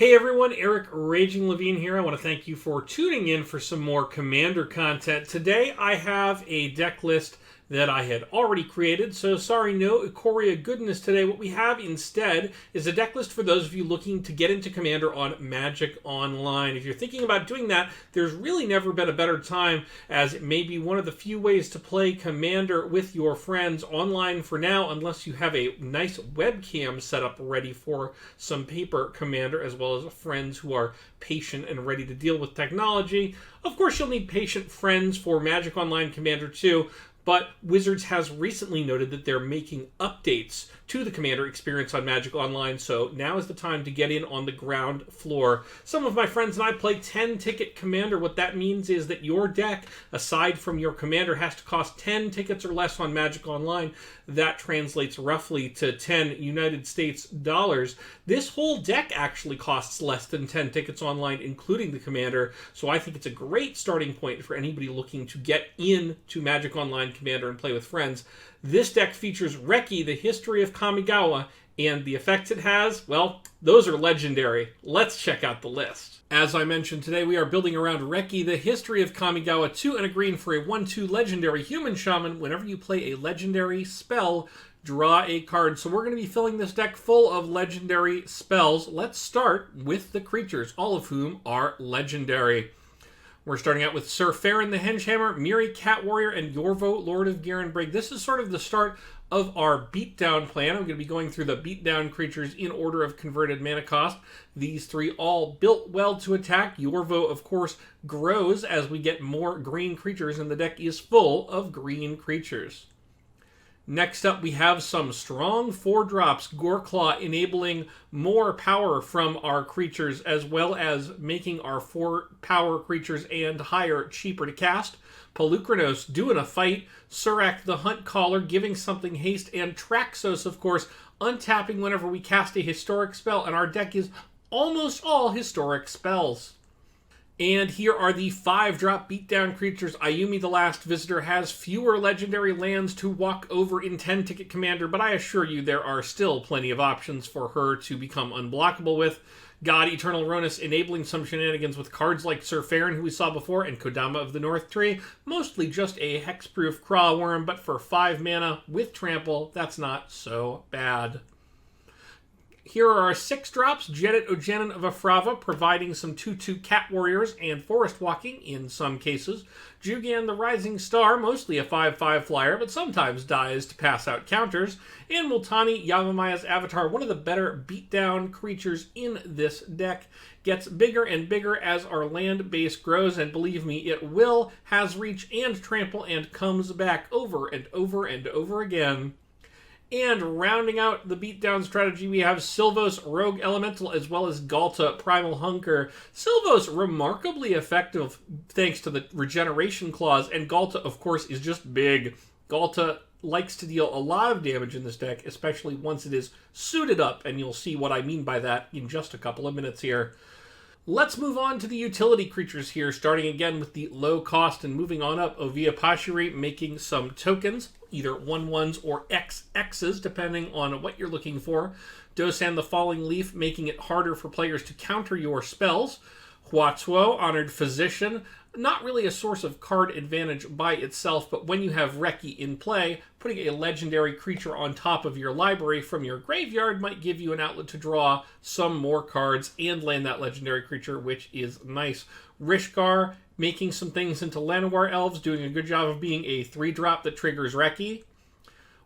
Hey everyone, Eric RagingLevine here. I want to thank you for tuning in for some more Commander content. Today I have a deck list that I had already created, so sorry, no Ikoria goodness today. What we have instead is a deck list for those of you looking to get into Commander on Magic Online. If you're thinking about doing that, there's really never been a better time, as it may be one of the few ways to play Commander with your friends online for now, unless you have a nice webcam set up ready for some paper Commander, as well as friends who are patient and ready to deal with technology. Of course, you'll need patient friends for Magic Online Commander too, but Wizards has recently noted that they're making updates to the Commander experience on Magic Online, so now is the time to get in on the ground floor. Some of my friends and I play 10-ticket Commander. What that means is that your deck, aside from your Commander, has to cost 10 tickets or less on Magic Online. That translates roughly to 10 United States dollars. This whole deck actually costs less than 10 tickets online, including the Commander, so I think it's a great starting point for anybody looking to get into Magic Online Commander and play with friends. This deck features Reki, the History of Kamigawa, and the effects it has, well, those are legendary. Let's check out the list. As I mentioned, today we are building around Reki, the History of Kamigawa, 2 and a green for a 1/2 legendary human shaman. Whenever you play a legendary spell, draw a card. So we're going to be filling this deck full of legendary spells. Let's start with the creatures, all of whom are legendary. We're starting out with Sir Farron the Hengehammer, Miri Cat Warrior, and Yorvo, Lord of Garenbrig. This is sort of the start of our Beatdown plan. I'm going to be going through the Beatdown creatures in order of converted mana cost. These 3 all built well to attack. Yorvo, of course, grows as we get more green creatures, and the deck is full of green creatures. Next up, we have some strong 4-drops, Goreclaw, enabling more power from our creatures, as well as making our 4-power creatures and higher cheaper to cast. Pelucranos, doing a fight. Surak the Hunt Caller, giving something haste. And Traxos, of course, untapping whenever we cast a historic spell, and our deck is almost all historic spells. And here are the 5-drop Beatdown creatures. Ayumi the Last Visitor has fewer legendary lands to walk over in 10-ticket Commander, but I assure you there are still plenty of options for her to become unblockable with. God Eternal Ronus enabling some shenanigans with cards like Sir Farron, who we saw before, and Kodama of the North Tree. Mostly just a hexproof craw worm, but for 5 mana with trample, that's not so bad. Here are our 6-drops, Jedit Ojenin of Afrava, providing some 2/2 cat warriors and forest walking in some cases. Jugan the Rising Star, mostly a 5/5 flyer, but sometimes dies to pass out counters. And Multani, Yavamaya's Avatar, one of the better beatdown creatures in this deck, gets bigger and bigger as our land base grows, and believe me, it will, has reach and trample, and comes back over and over and over again. And rounding out the beatdown strategy, we have Silvos Rogue Elemental, as well as Galta Primal Hunker. Silvos remarkably effective thanks to the regeneration clause, and Galta, of course, is just big. Galta likes to deal a lot of damage in this deck, especially once it is suited up, and you'll see what I mean by that in just a couple of minutes here. Let's move on to the utility creatures here, starting again with the low cost and moving on up. Ovia Pashiri making some tokens, either 1/1s or XXs, depending on what you're looking for. Dosan the Falling Leaf making it harder for players to counter your spells. Huatuo, Honored Physician, not really a source of card advantage by itself, but when you have Reki in play, putting a legendary creature on top of your library from your graveyard might give you an outlet to draw some more cards and land that legendary creature, which is nice. Rishgar making some things into Llanowar Elves, doing a good job of being a 3-drop that triggers Reki.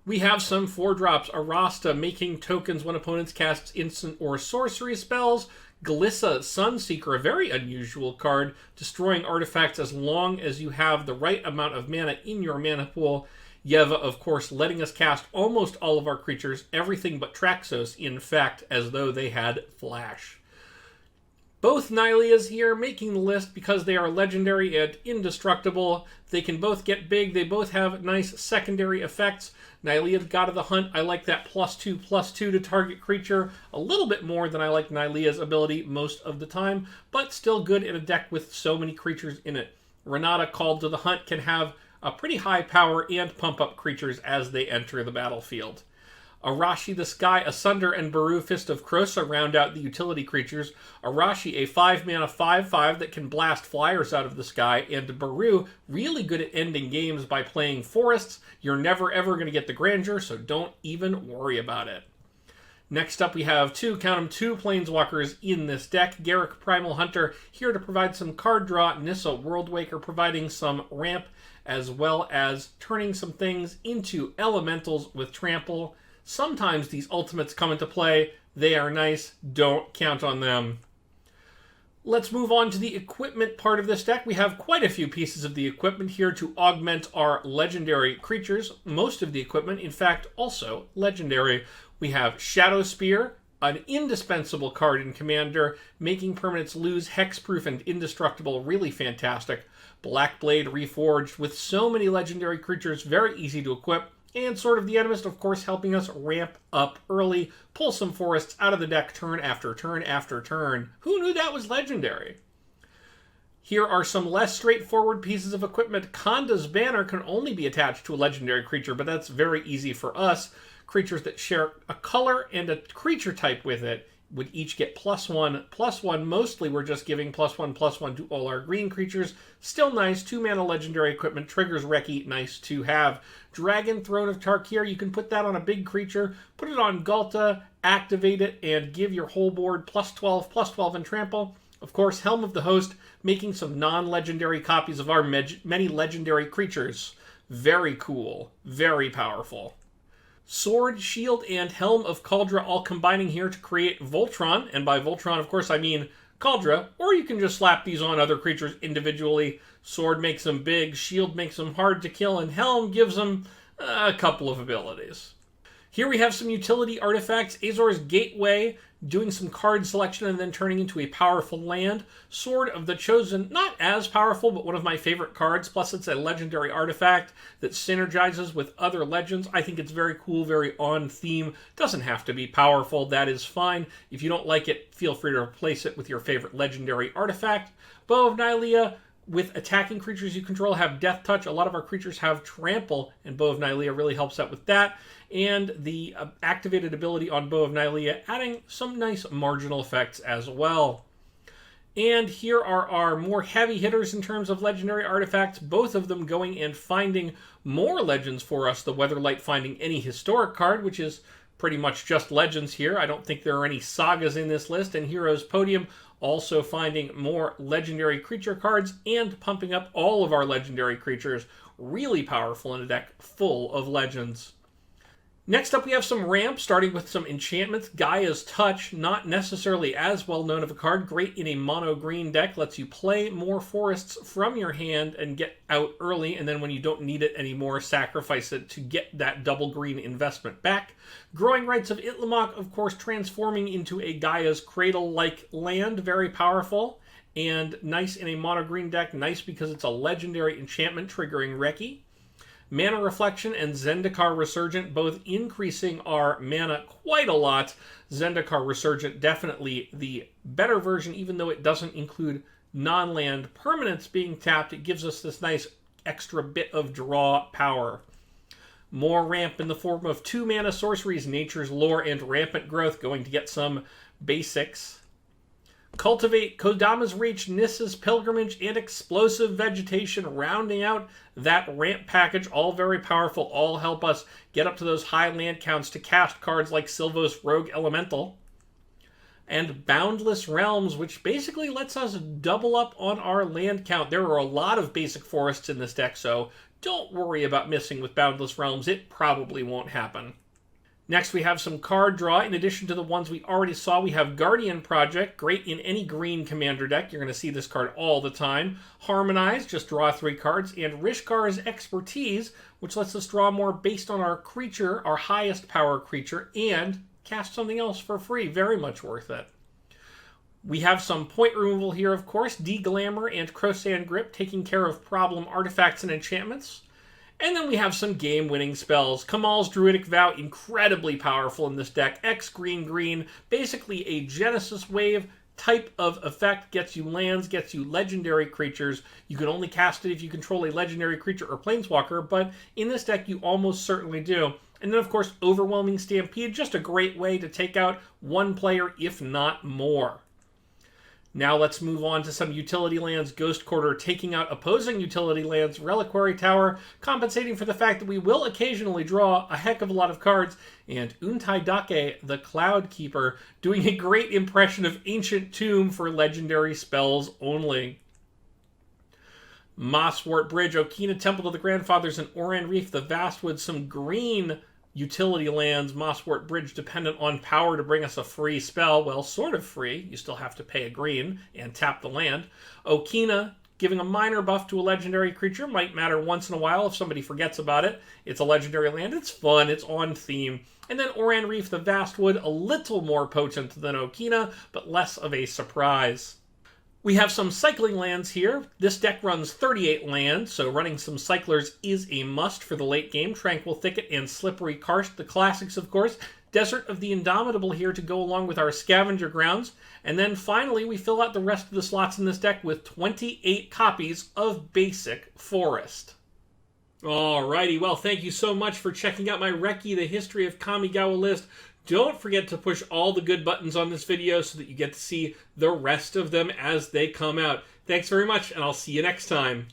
We have some 4-drops. Arasta making tokens when opponents cast instant or sorcery spells. Glissa Sunseeker, a very unusual card, destroying artifacts as long as you have the right amount of mana in your mana pool. Yeva, of course, letting us cast almost all of our creatures, everything but Traxos, in fact, as though they had flash. Both Nyleas here making the list because they are legendary and indestructible. They can both get big. They both have nice secondary effects. Nylea, God of the Hunt, I like that +2/+2 to target creature a little bit more than I like Nylea's ability most of the time, but still good in a deck with so many creatures in it. Renata, Called to the Hunt, can have a pretty high power and pump up creatures as they enter the battlefield. Arashi the Sky Asunder and Baru Fist of Krosa round out the utility creatures. Arashi, a 5-mana 5/5 that can blast flyers out of the sky, and Baru, really good at ending games by playing forests. You're never ever going to get the Grandeur, so don't even worry about it. Next up, we have two Planeswalkers in this deck. Garruk Primal Hunter, here to provide some card draw. Nissa Worldwaker, providing some ramp, as well as turning some things into elementals with trample. Sometimes these ultimates come into play. They are nice. Don't count on them. Let's move on to the equipment part of this deck. We have quite a few pieces of the equipment here to augment our legendary creatures. Most of the equipment, in fact, also legendary. We have Shadow Spear, an indispensable card in Commander, making permanents lose hexproof and indestructible. Really fantastic. Blackblade Reforged, with so many legendary creatures, very easy to equip. And Sword of the Animist, of course, helping us ramp up early, pull some forests out of the deck turn after turn after turn. Who knew that was legendary? Here are some less straightforward pieces of equipment. Kanda's Banner can only be attached to a legendary creature, but that's very easy for us. Creatures that share a color and a creature type with it would each get +1/+1. Mostly we're just giving +1/+1 to all our green creatures. Still nice. 2-mana legendary equipment. Triggers Reki. Nice to have. Dragon Throne of Tarkir. You can put that on a big creature. Put it on Galta. Activate it. And give your whole board +12/+12 and trample. Of course, Helm of the Host. Making some non-legendary copies of our many legendary creatures. Very cool. Very powerful. Sword, Shield, and Helm of Kaldra all combining here to create Voltron. And by Voltron, of course, I mean Kaldra. Or you can just slap these on other creatures individually. Sword makes them big, Shield makes them hard to kill, and Helm gives them a couple of abilities. Here we have some utility artifacts. Azor's Gateway, doing some card selection and then turning into a powerful land. Sword of the Chosen, not as powerful, but one of my favorite cards. Plus, it's a legendary artifact that synergizes with other legends. I think it's very cool, very on theme. Doesn't have to be powerful. That is fine. If you don't like it, feel free to replace it with your favorite legendary artifact. Bow of Nylea, with attacking creatures you control, have Death Touch. A lot of our creatures have Trample, and Bow of Nylea really helps out with that. And the activated ability on Bow of Nylea, adding some nice marginal effects as well. And here are our more heavy hitters in terms of legendary artifacts, both of them going and finding more legends for us. The Weatherlight finding any historic card, which is pretty much just legends here. I don't think there are any sagas in this list. And Heroes Podium also finding more legendary creature cards and pumping up all of our legendary creatures. Really powerful in a deck full of legends. Next up, we have some ramp, starting with some enchantments. Gaia's Touch, not necessarily as well known of a card. Great in a mono-green deck. Lets you play more forests from your hand and get out early, and then when you don't need it anymore, sacrifice it to get that double green investment back. Growing Rights of Itlimoc, of course, transforming into a Gaia's Cradle-like land. Very powerful and nice in a mono-green deck. Nice because it's a legendary enchantment triggering Reki. Mana Reflection and Zendikar Resurgent, both increasing our mana quite a lot. Zendikar Resurgent, definitely the better version, even though it doesn't include non-land permanents being tapped. It gives us this nice extra bit of draw power. More ramp in the form of 2-mana sorceries, Nature's Lore and Rampant Growth, going to get some basics. Cultivate, Kodama's Reach, Nissa's Pilgrimage, and Explosive Vegetation, rounding out that ramp package. All very powerful, all help us get up to those high land counts to cast cards like Sylvos Rogue Elemental. And Boundless Realms, which basically lets us double up on our land count. There are a lot of basic forests in this deck, so don't worry about missing with Boundless Realms. It probably won't happen. Next, we have some card draw. In addition to the ones we already saw, we have Guardian Project, great in any green commander deck. You're going to see this card all the time. Harmonize, just draw 3 cards. And Rishkar's Expertise, which lets us draw more based on our creature, our highest power creature, and cast something else for free. Very much worth it. We have some point removal here, of course. Deglamour and Krosan Grip, taking care of problem artifacts and enchantments. And then we have some game-winning spells. Kamal's Druidic Vow, incredibly powerful in this deck. X green, basically a Genesis Wave type of effect. Gets you lands, gets you legendary creatures. You can only cast it if you control a legendary creature or planeswalker, but in this deck you almost certainly do. And then, of course, Overwhelming Stampede, just a great way to take out one player, if not more. Now let's move on to some utility lands. Ghost Quarter taking out opposing utility lands. Reliquary Tower compensating for the fact that we will occasionally draw a heck of a lot of cards. And Untai Dake, the Cloud Keeper, doing a great impression of Ancient Tomb for legendary spells only. Mosswort Bridge, Okina Temple of the Grandfathers, and Oran Reef the Vastwood. Some green utility lands, Mosswort Bridge, dependent on power to bring us a free spell. Well, sort of free. You still have to pay a green and tap the land. Okina, giving a minor buff to a legendary creature. Might matter once in a while if somebody forgets about it. It's a legendary land. It's fun. It's on theme. And then Oran Reef the Vastwood, a little more potent than Okina, but less of a surprise. We have some cycling lands here. This deck runs 38 lands, so running some cyclers is a must for the late game. Tranquil Thicket and Slippery Karst, the classics, of course. Desert of the Indomitable here to go along with our Scavenger Grounds. And then finally, we fill out the rest of the slots in this deck with 28 copies of Basic Forest. Alrighty, well, thank you so much for checking out my Reki, the History of Kamigawa list. Don't forget to push all the good buttons on this video so that you get to see the rest of them as they come out. Thanks very much, and I'll see you next time.